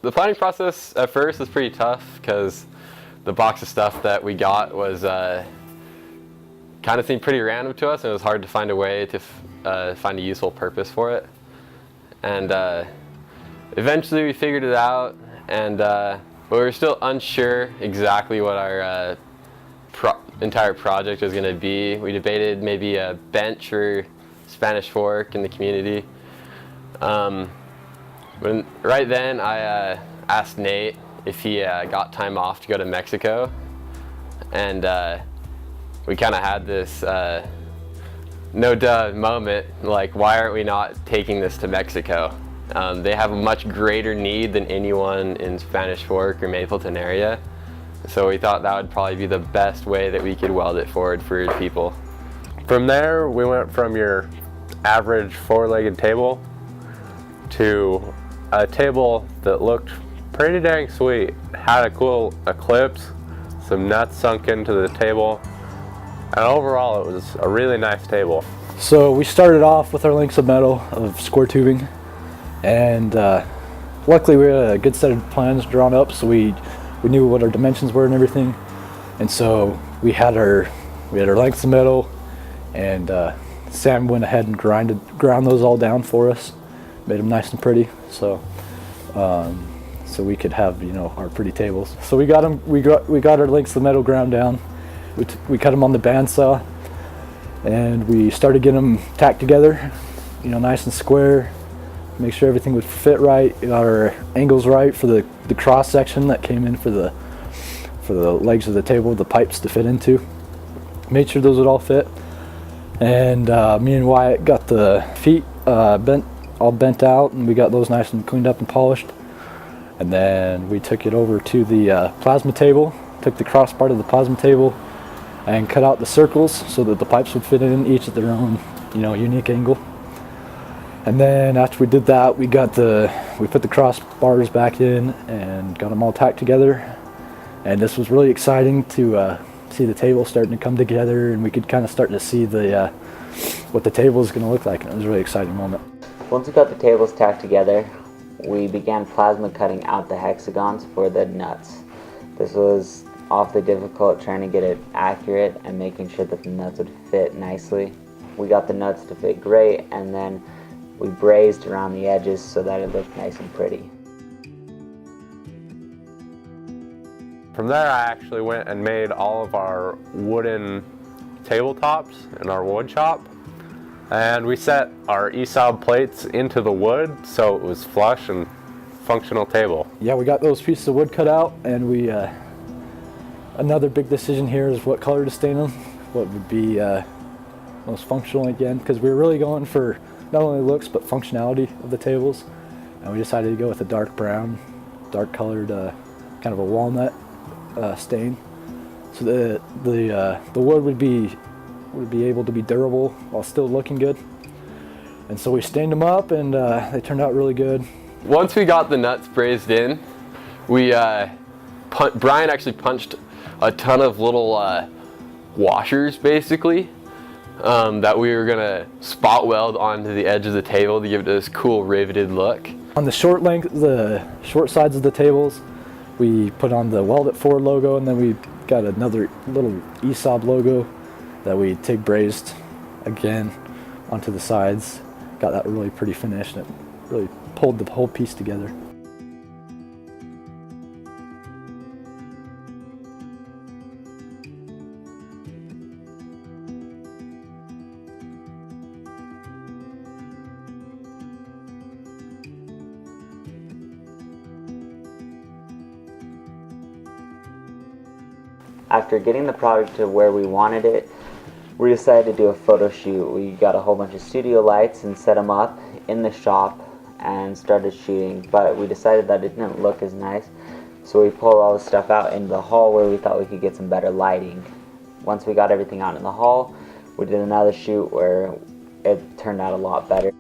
The planning process at first was pretty tough because the box of stuff that we got was kind of seemed pretty random to us, and it was hard to find a way to find a useful purpose for it. And eventually we figured it out, and but we were still unsure exactly what our entire project was going to be. We debated maybe a bench or Spanish fork in the community. Right then I asked Nate if he got time off to go to Mexico, and we kind of had this no duh moment, like, why aren't we not taking this to Mexico? They have a much greater need than anyone in Spanish Fork or Mapleton area, so we thought that would probably be the best way that we could weld it forward for people. From there, we went from your average four-legged table to a table that looked pretty dang sweet. Had a cool eclipse, some nuts sunk into the table, and overall it was a really nice table. So we started off with our lengths of metal of square tubing, and luckily we had a good set of plans drawn up, so we knew what our dimensions were and everything. And so we had our lengths of metal, and Sam went ahead and ground those all down for us, made them nice and pretty, so we could have, you know, our pretty tables. So we got them. We got our lengths of metal ground down. We cut them on the bandsaw, and we started getting them tacked together, you know, nice and square. Make sure everything would fit right. We got our angles right for the cross section that came in for the legs of the table, the pipes to fit into. Made sure those would all fit. And me and Wyatt got the feet all bent out, and we got those nice and cleaned up and polished. And then we took it over to the plasma table, took the crossbar to the plasma table and cut out the circles so that the pipes would fit in each at their own, you know, unique angle. And then after we did that, we put the crossbars back in and got them all tacked together. And this was really exciting to see the table starting to come together, and we could kind of start to see what the table is going to look like. And it was a really exciting moment. Once we got the tables tacked together, we began plasma cutting out the hexagons for the nuts. This was awfully difficult, trying to get it accurate and making sure that the nuts would fit nicely. We got the nuts to fit great, and then we brazed around the edges so that it looked nice and pretty. From there, I actually went and made all of our wooden tabletops in our wood shop. And we set our Esab plates into the wood so it was flush and functional table. Yeah, we got those pieces of wood cut out, and we another big decision here is what color to stain them, what would be most functional again, because we were really going for not only looks but functionality of the tables, and we decided to go with a dark brown, dark colored kind of a walnut stain, so the wood would be able to be durable while still looking good. And so we stained them up, and they turned out really good. Once we got the nuts brazed in, Brian actually punched a ton of little washers, basically, that we were gonna spot weld onto the edge of the table to give it this cool riveted look. On the short sides of the tables, we put on the Welditforward logo, and then we got another little Esab logo that we TIG brazed again onto the sides. Got that really pretty finish, and it really pulled the whole piece together. After getting the product to where we wanted it, we decided to do a photo shoot. We got a whole bunch of studio lights and set them up in the shop and started shooting, but we decided that it didn't look as nice, so we pulled all the stuff out into the hall where we thought we could get some better lighting. Once we got everything out in the hall, we did another shoot where it turned out a lot better.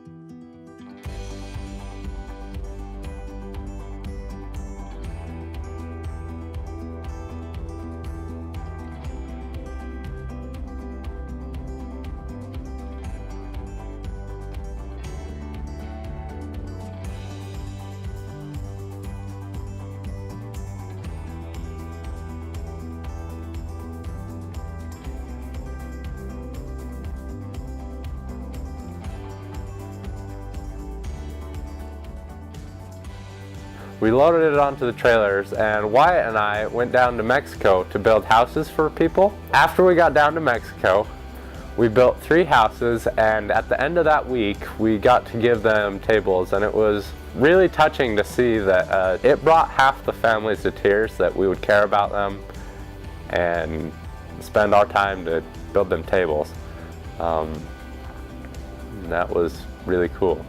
We loaded it onto the trailers, and Wyatt and I went down to Mexico to build houses for people. After we got down to Mexico, we built 3 houses, and at the end of that week, we got to give them tables, and it was really touching to see that it brought half the families to tears that we would care about them and spend our time to build them tables. That was really cool.